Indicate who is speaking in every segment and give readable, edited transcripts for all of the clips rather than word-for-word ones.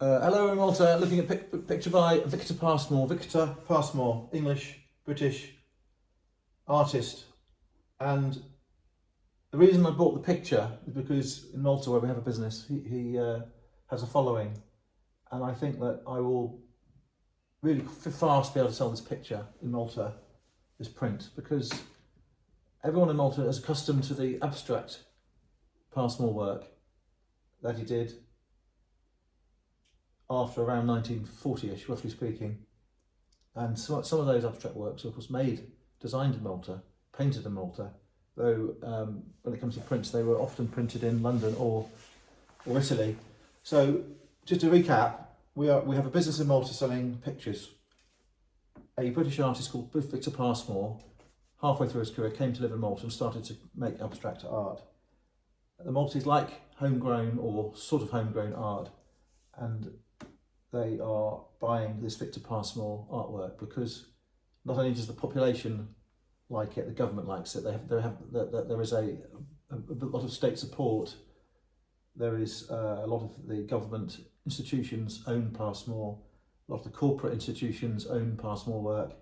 Speaker 1: Hello in Malta, looking at picture by Victor PASMORE. Victor PASMORE, English, British artist. And the reason I bought the picture is because in Malta, where we have a business, he has a following. And I think that I will really fast be able to sell this picture in Malta, this print, because everyone in Malta is accustomed to the abstract PASMORE work that he did after around 1940-ish, roughly speaking. And some of those abstract works, of course, designed in Malta, painted in Malta, though when it comes to prints, they were often printed in London or Italy. So just to recap, we have a business in Malta selling pictures. A British artist called Victor PASMORE, halfway through his career, came to live in Malta and started to make abstract art. The Maltese like homegrown or sort of homegrown art, and they are buying this Victor PASMORE artwork because not only does the population like it, the government likes it. There is a lot of state support. There is a lot of the government institutions own PASMORE. A lot of the corporate institutions own PASMORE work.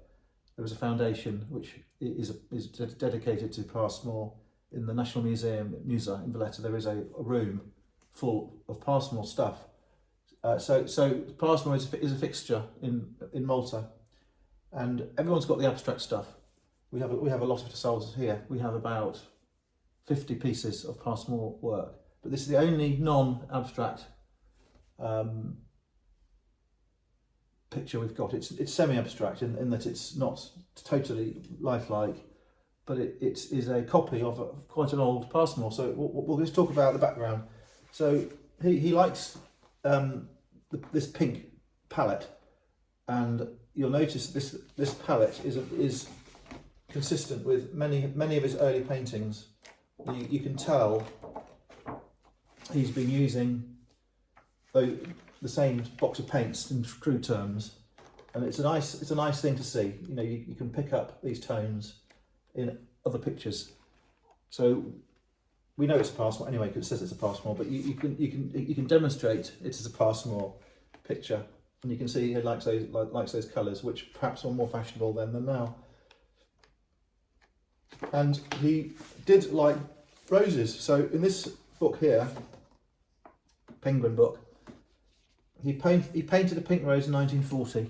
Speaker 1: There is a foundation which is dedicated to PASMORE. In the National Museum in Valletta, there is a room full of PASMORE stuff. So PASMORE is a fixture in Malta, and everyone's got the abstract stuff. We have a lot of it ourselves here. We have about 50 pieces of PASMORE work, but this is the only non-abstract picture we've got. It's semi-abstract in that it's not totally lifelike, but it is a copy of quite an old PASMORE. So we'll just talk about the background. So he likes this pink palette, and you'll notice this palette is consistent with many of his early paintings. You can tell he's been using the same box of paints in crude terms, and it's a nice thing to see. You know, you can pick up these tones in other pictures. So we know it's a PASMORE anyway because it says it's a PASMORE, but you can demonstrate it as a PASMORE picture, and you can see he likes those colours, which perhaps are more fashionable then than now. And he did like roses. So in this book here, Penguin book, he painted a pink rose in 1940,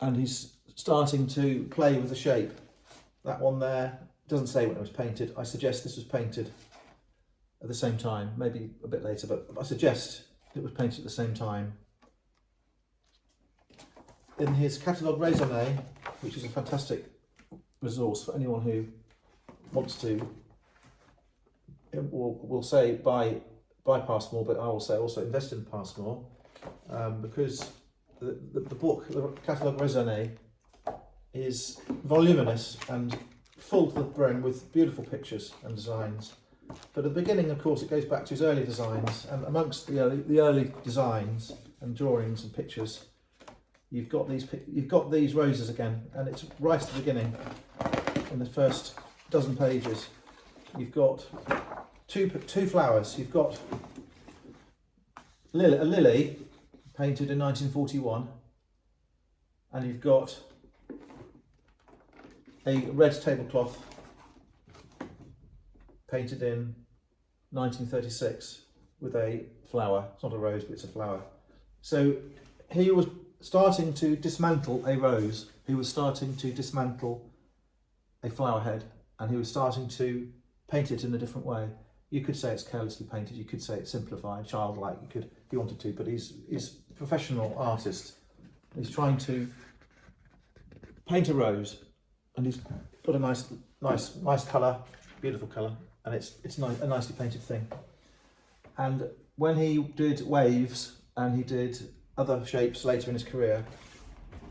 Speaker 1: and he's starting to play with the shape. That one there doesn't say when it was painted. I suggest this was painted at the same time, maybe a bit later, but I suggest it was painted at the same time. In his catalogue raisonné, which is a fantastic resource for anyone who wants to, will say buy PASMORE, but I will say also invest in PASMORE, because the book, the catalogue raisonné, is voluminous and full to the brim with beautiful pictures and designs. But at the beginning, of course, it goes back to his early designs, and amongst the early designs and drawings and pictures, you've got these roses again, and it's right at the beginning. In the first dozen pages, you've got two flowers. You've got a lily painted in 1941, and you've got a red tablecloth painted in 1936 with a flower. It's not a rose, but it's a flower. So he was starting to dismantle a rose. He was starting to dismantle a flower head, and he was starting to paint it in a different way. You could say it's carelessly painted, you could say it's simplified, childlike, you could, if you wanted to, but he's a professional artist. He's trying to paint a rose, and he's got a nice colour, beautiful colour, and it's a nicely painted thing. And when he did waves and he did other shapes later in his career,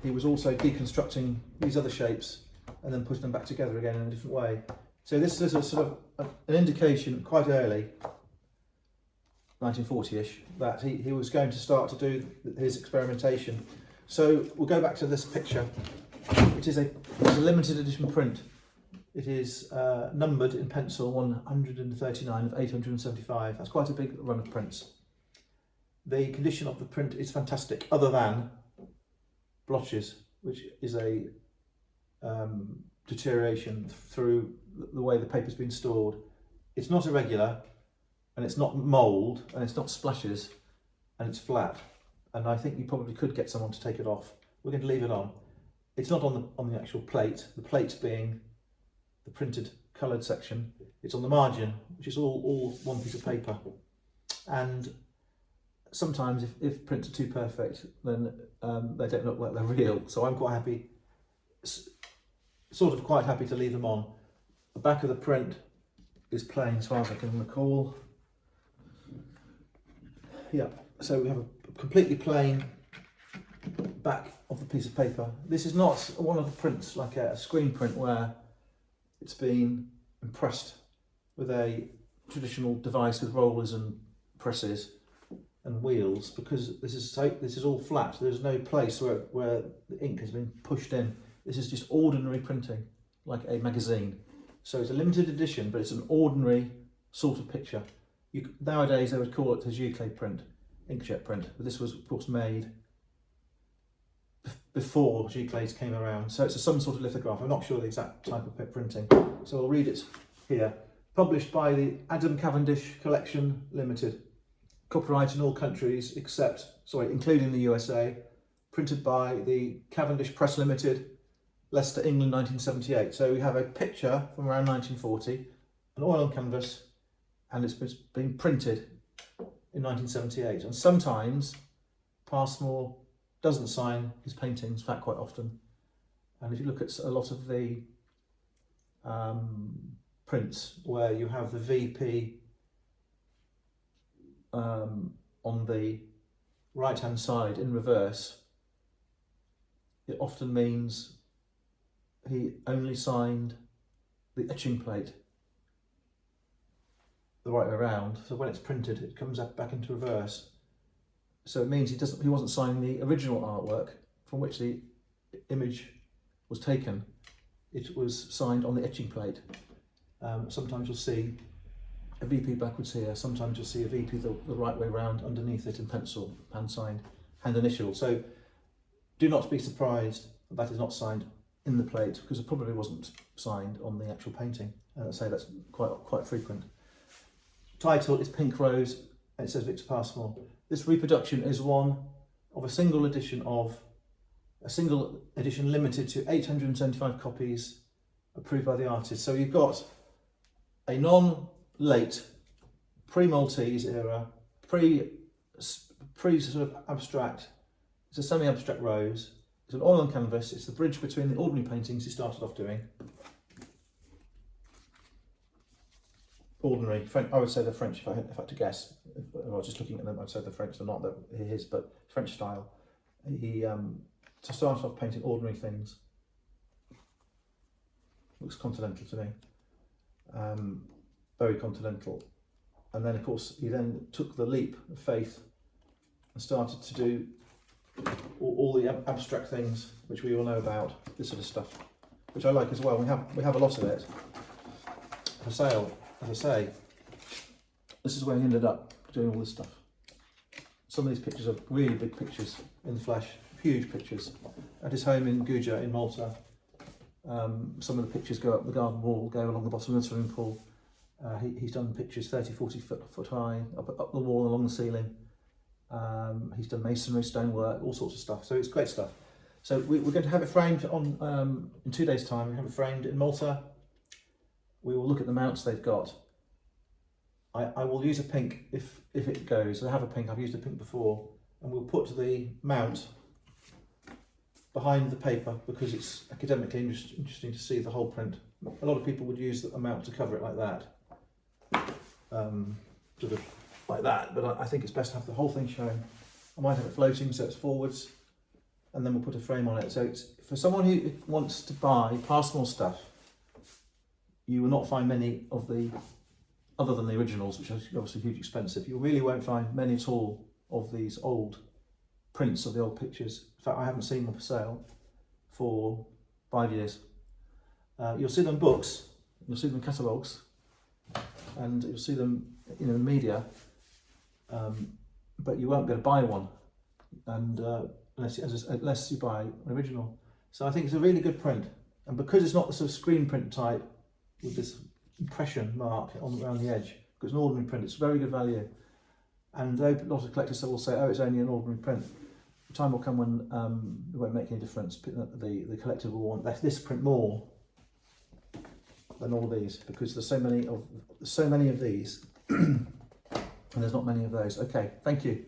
Speaker 1: he was also deconstructing these other shapes and then putting them back together again in a different way. So this is a sort of an indication quite early, 1940-ish, that he was going to start to do his experimentation. So we'll go back to this picture. It is a limited edition print. It is numbered in pencil 139 of 875. That's quite a big run of prints. The condition of the print is fantastic, other than blotches, which is a deterioration through the way the paper's been stored. It's not irregular, and it's not mould, and it's not splashes, and it's flat. And I think you probably could get someone to take it off. We're going to leave it on. It's not on the actual plate. The plate being the printed coloured section. It's on the margin, which is all one piece of paper. And sometimes if prints are too perfect, then they don't look like they're real. So I'm quite happy, sort of quite happy to leave them on. The back of the print is plain as far as I can recall. Yeah, so we have a completely plain back of the piece of paper. This is not one of the prints like a screen print where it's been impressed with a traditional device with rollers and presses and wheels, because this is all flat. There's no place where the ink has been pushed in. This is just ordinary printing, like a magazine. So it's a limited edition, but it's an ordinary sort of picture. Nowadays they would call it a giclée print, inkjet print, but this was of course made before giclées came around. So it's some sort of lithograph. I'm not sure the exact type of printing, so I'll read it here. Published by the Adam Cavendish Collection Limited. Copyright in all countries including the USA. Printed by the Cavendish Press Limited, Leicester, England, 1978. So we have a picture from around 1940, an oil on canvas, and it's been printed in 1978. And sometimes PASMORE doesn't sign his paintings, in fact quite often. And if you look at a lot of the prints where you have the VP on the right hand side in reverse, it often means he only signed the etching plate the right way around. So when it's printed, it comes back into reverse. So it means he wasn't signing the original artwork from which the image was taken. It was signed on the etching plate. Sometimes you'll see a VP backwards here. Sometimes you'll see a VP the right way around underneath it in pencil, hand signed, hand initial. So do not be surprised that is not signed in the plate, because it probably wasn't signed on the actual painting. And I'd say that's quite frequent. Title is Pink Rose, and it says Victor PASMORE. This reproduction is one of a single edition limited to 875 copies, approved by the artist. So you've got a non-late, pre-Maltese era, pre sort of abstract. It's a semi-abstract rose. It's an oil on canvas. It's the bridge between the ordinary paintings he started off doing. Ordinary French, I would say they're French if I had to guess. If I was just looking at them, I'd say they're French. They're not his, but French style. He to start off painting ordinary things. Looks continental to me. Very continental. And then of course he then took the leap of faith and started to do all the abstract things which we all know about, this sort of stuff, which I like as well. We have a lot of it for sale. As I say, this is where he ended up doing all this stuff. Some of these pictures are really big pictures in the flesh, huge pictures. At his home in Guja in Malta, some of the pictures go up the garden wall, go along the bottom of the swimming pool. He's done pictures 30-40 foot high, up the wall, along the ceiling. He's done masonry, stonework, all sorts of stuff. So it's great stuff. So we're going to have it framed on in 2 days' time. We have it framed in Malta. We will look at the mounts they've got. I will use a pink if it goes. I have a pink, I've used a pink before, and we'll put the mount behind the paper because it's academically interesting to see the whole print. A lot of people would use a mount to cover it like that, sort of like that, but I think it's best to have the whole thing shown. I might have it floating so it's forwards, and then we'll put a frame on it. So it's for someone who wants to buy PASMORE stuff. You will not find many of the, other than the originals, which are obviously hugely expensive, you really won't find many at all of these old prints of the old pictures. In fact, I haven't seen them for sale for 5 years. You'll see them in books, you'll see them in catalogues, and you'll see them in the media. but you won't be able to buy one, and unless you buy an original. So I think it's a really good print, and because it's not the sort of screen print type with this impression mark around the edge, because it's an ordinary print, it's very good value. And though a lot of collectors will say, oh, it's only an ordinary print, the time will come when it won't make any difference. The collector will want this print more than all these, because there's so many of these and there's not many of those. Okay, thank you.